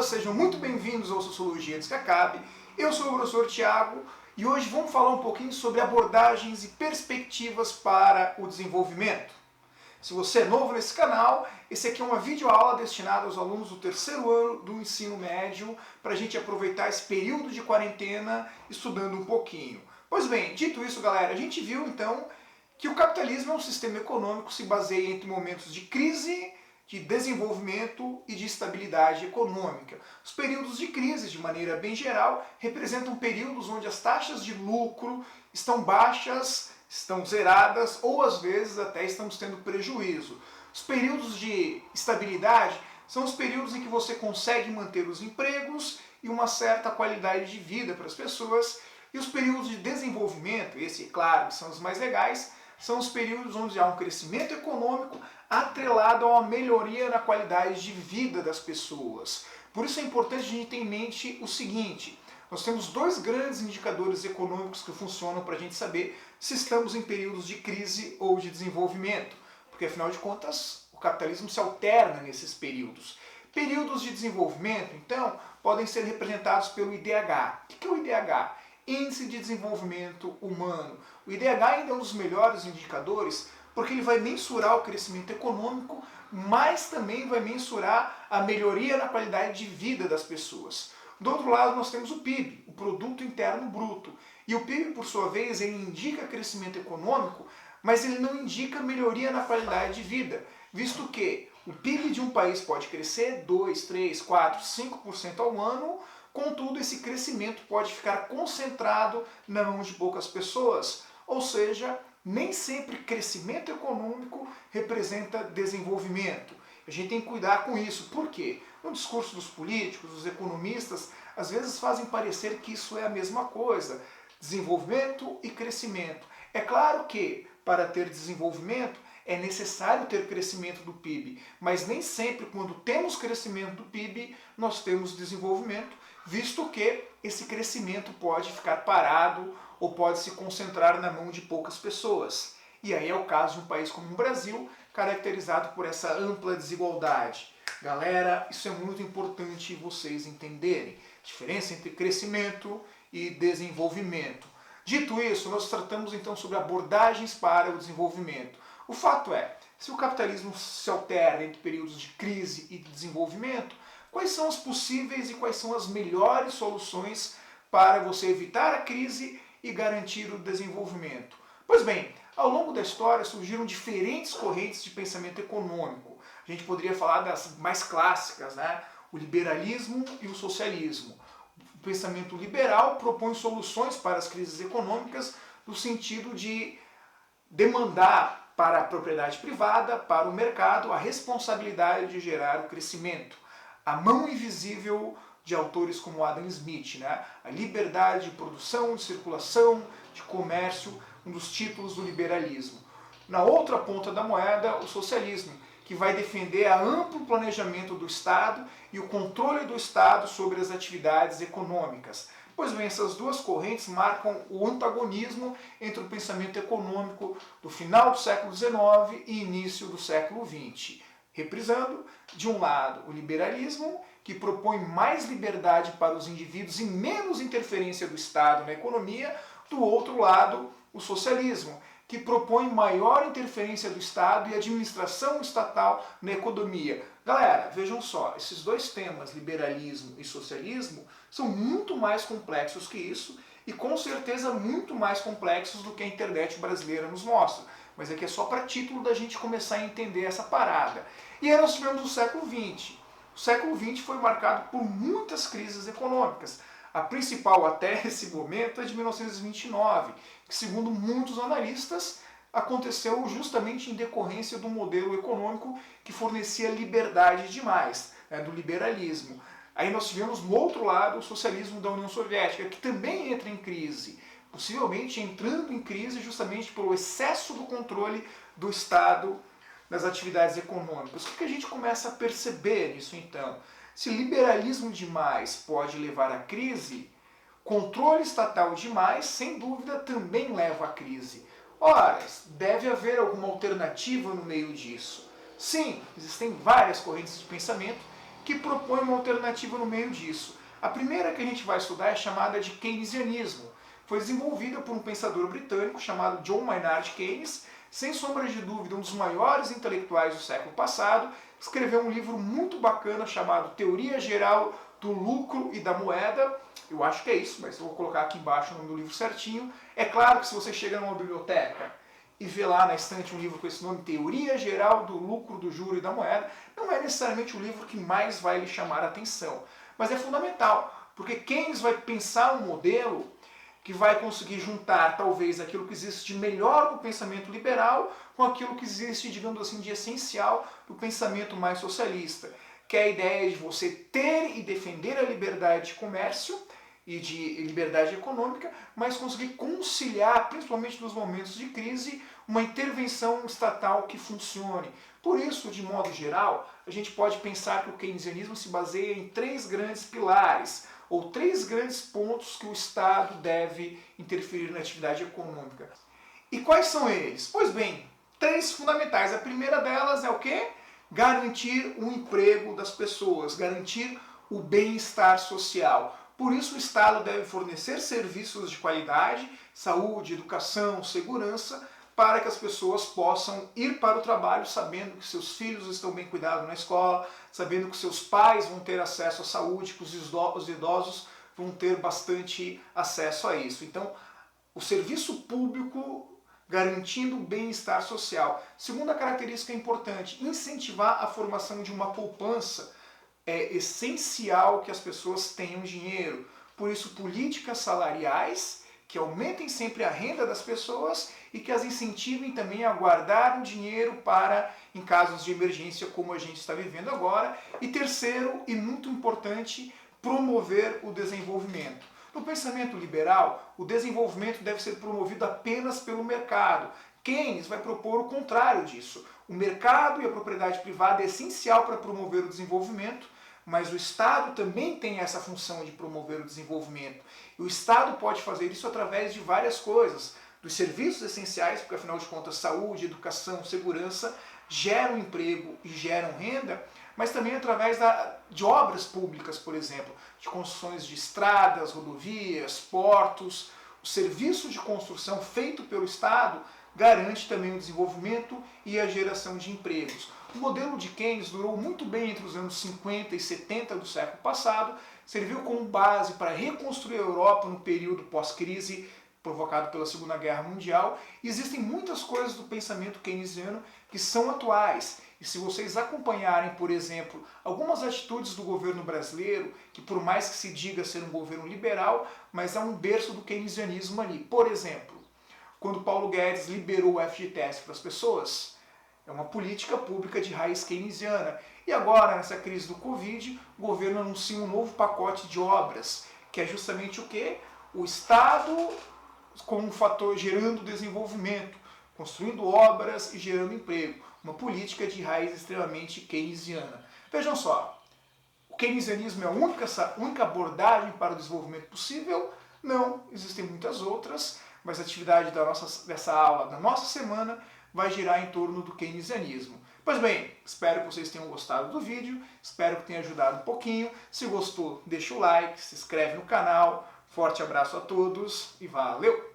pessoas, sejam muito bem-vindos ao Sociologia Antes que Acabe. Eu sou o professor Tiago e hoje vamos falar um pouquinho sobre abordagens e perspectivas para o desenvolvimento. Se você é novo nesse canal, esse aqui é uma videoaula destinada aos alunos do terceiro ano do ensino médio para a gente aproveitar esse período de quarentena estudando um pouquinho. Pois bem, dito isso, galera, a gente viu então que o capitalismo é um sistema econômico que se baseia entre momentos de crise, de desenvolvimento e de estabilidade econômica. Os períodos de crise, de maneira bem geral, representam períodos onde as taxas de lucro estão baixas, estão zeradas ou às vezes até estamos tendo prejuízo. Os períodos de estabilidade são os períodos em que você consegue manter os empregos e uma certa qualidade de vida para as pessoas. E os períodos de desenvolvimento, esse, claro, são os mais legais, são os períodos onde há um crescimento econômico atrelado a uma melhoria na qualidade de vida das pessoas. Por isso é importante a gente ter em mente o seguinte: nós temos dois grandes indicadores econômicos que funcionam para a gente saber se estamos em períodos de crise ou de desenvolvimento, porque afinal de contas o capitalismo se alterna nesses períodos. Períodos de desenvolvimento, então, podem ser representados pelo IDH. O que é o IDH? Índice de Desenvolvimento Humano. O IDH ainda é um dos melhores indicadores porque ele vai mensurar o crescimento econômico, mas também vai mensurar a melhoria na qualidade de vida das pessoas. Do outro lado, nós temos o PIB, o Produto Interno Bruto. E o PIB, por sua vez, ele indica crescimento econômico, mas ele não indica melhoria na qualidade de vida, visto que o PIB de um país pode crescer 2, 3, 4, 5% ao ano. Contudo, esse crescimento pode ficar concentrado na mão de poucas pessoas, ou seja, nem sempre crescimento econômico representa desenvolvimento. A gente tem que cuidar com isso. Por quê? No discurso dos políticos, dos economistas, às vezes fazem parecer que isso é a mesma coisa, desenvolvimento e crescimento. É claro que, para ter desenvolvimento, é necessário ter crescimento do PIB, mas nem sempre quando temos crescimento do PIB, nós temos desenvolvimento, visto que esse crescimento pode ficar parado ou pode se concentrar na mão de poucas pessoas. E aí é o caso de um país como o Brasil, caracterizado por essa ampla desigualdade. Galera, isso é muito importante vocês entenderem. Diferença entre crescimento e desenvolvimento. Dito isso, nós tratamos então sobre abordagens para o desenvolvimento. O fato é, se o capitalismo se altera entre períodos de crise e de desenvolvimento, quais são as possíveis e quais são as melhores soluções para você evitar a crise e garantir o desenvolvimento? Pois bem, ao longo da história surgiram diferentes correntes de pensamento econômico. A gente poderia falar das mais clássicas, né? O liberalismo e o socialismo. O pensamento liberal propõe soluções para as crises econômicas no sentido de demandar para a propriedade privada, para o mercado, a responsabilidade de gerar o crescimento. A mão invisível de autores como Adam Smith, né? A liberdade de produção, de circulação, de comércio, um dos títulos do liberalismo. Na outra ponta da moeda, o socialismo, que vai defender a amplo planejamento do Estado e o controle do Estado sobre as atividades econômicas. Pois bem, essas duas correntes marcam o antagonismo entre o pensamento econômico do final do século XIX e início do século XX. Reprisando, de um lado, o liberalismo, que propõe mais liberdade para os indivíduos e menos interferência do Estado na economia. Do outro lado, o socialismo, que propõe maior interferência do Estado e administração estatal na economia. Galera, vejam só, esses dois temas, liberalismo e socialismo, são muito mais complexos que isso e com certeza muito mais complexos do que a internet brasileira nos mostra. Mas aqui é só para título da gente começar a entender essa parada. E aí nós tivemos o século XX. O século XX foi marcado por muitas crises econômicas. A principal até esse momento é de 1929, que segundo muitos analistas aconteceu justamente em decorrência do modelo econômico que fornecia liberdade demais, né, do liberalismo. Aí nós tivemos no outro lado o socialismo da União Soviética, que também entra em crise, possivelmente entrando em crise justamente pelo excesso do controle do Estado nas atividades econômicas. O que a gente começa a perceber nisso então? Se liberalismo demais pode levar à crise, controle estatal demais, sem dúvida, também leva à crise. Ora, deve haver alguma alternativa no meio disso. Sim, existem várias correntes de pensamento que propõem uma alternativa no meio disso. A primeira que a gente vai estudar é chamada de keynesianismo. Foi desenvolvida por um pensador britânico chamado John Maynard Keynes, sem sombra de dúvida um dos maiores intelectuais do século passado. Escreveu um livro muito bacana chamado Teoria Geral do Lucro e da Moeda. Eu acho que é isso, mas eu vou colocar aqui embaixo o nome do livro certinho. É claro que se você chega numa biblioteca e vê lá na estante um livro com esse nome, Teoria Geral do Lucro, do Juro e da Moeda, não é necessariamente o livro que mais vai lhe chamar a atenção. Mas é fundamental, porque Keynes vai pensar um modelo que vai conseguir juntar talvez aquilo que existe de melhor do pensamento liberal com aquilo que existe, digamos assim, de essencial do pensamento mais socialista, que é a ideia de você ter e defender a liberdade de comércio e de liberdade econômica, mas conseguir conciliar, principalmente nos momentos de crise, uma intervenção estatal que funcione. Por isso, de modo geral, a gente pode pensar que o keynesianismo se baseia em 3 grandes pilares, ou 3 grandes pontos que o Estado deve interferir na atividade econômica. E quais são eles? Pois bem, 3 fundamentais. A primeira delas é o quê? Garantir o emprego das pessoas, garantir o bem-estar social. Por isso o Estado deve fornecer serviços de qualidade, saúde, educação, segurança, para que as pessoas possam ir para o trabalho sabendo que seus filhos estão bem cuidados na escola, sabendo que seus pais vão ter acesso à saúde, que os idosos vão ter bastante acesso a isso. Então, o serviço público garantindo o bem-estar social. Segunda característica importante, incentivar a formação de uma poupança. É essencial que as pessoas tenham dinheiro. Por isso, políticas salariais que aumentem sempre a renda das pessoas e que as incentivem também a guardar o dinheiro para em casos de emergência como a gente está vivendo agora. E terceiro, e muito importante, promover o desenvolvimento. No pensamento liberal, o desenvolvimento deve ser promovido apenas pelo mercado. Keynes vai propor o contrário disso. O mercado e a propriedade privada é essencial para promover o desenvolvimento, mas o Estado também tem essa função de promover o desenvolvimento. E o Estado pode fazer isso através de várias coisas, dos serviços essenciais, porque afinal de contas saúde, educação, segurança geram emprego e geram renda, mas também através de obras públicas, por exemplo, de construções de estradas, rodovias, portos. O serviço de construção feito pelo Estado garante também o desenvolvimento e a geração de empregos. O modelo de Keynes durou muito bem entre os anos 50 e 70 do século passado, serviu como base para reconstruir a Europa no período pós-crise provocado pela Segunda Guerra Mundial. E existem muitas coisas do pensamento keynesiano que são atuais. E se vocês acompanharem, por exemplo, algumas atitudes do governo brasileiro, que por mais que se diga ser um governo liberal, mas há um berço do keynesianismo ali. Por exemplo, quando Paulo Guedes liberou o FGTS para as pessoas, é uma política pública de raiz keynesiana. E agora, nessa crise do Covid, o governo anuncia um novo pacote de obras, que é justamente o quê? O Estado como um fator gerando desenvolvimento, construindo obras e gerando emprego. Uma política de raiz extremamente keynesiana. Vejam só, o keynesianismo é a única abordagem para o desenvolvimento possível? Não, existem muitas outras, mas a atividade dessa aula, da nossa semana, vai girar em torno do keynesianismo. Pois bem, espero que vocês tenham gostado do vídeo, espero que tenha ajudado um pouquinho. Se gostou, deixa o like, se inscreve no canal. Forte abraço a todos e valeu!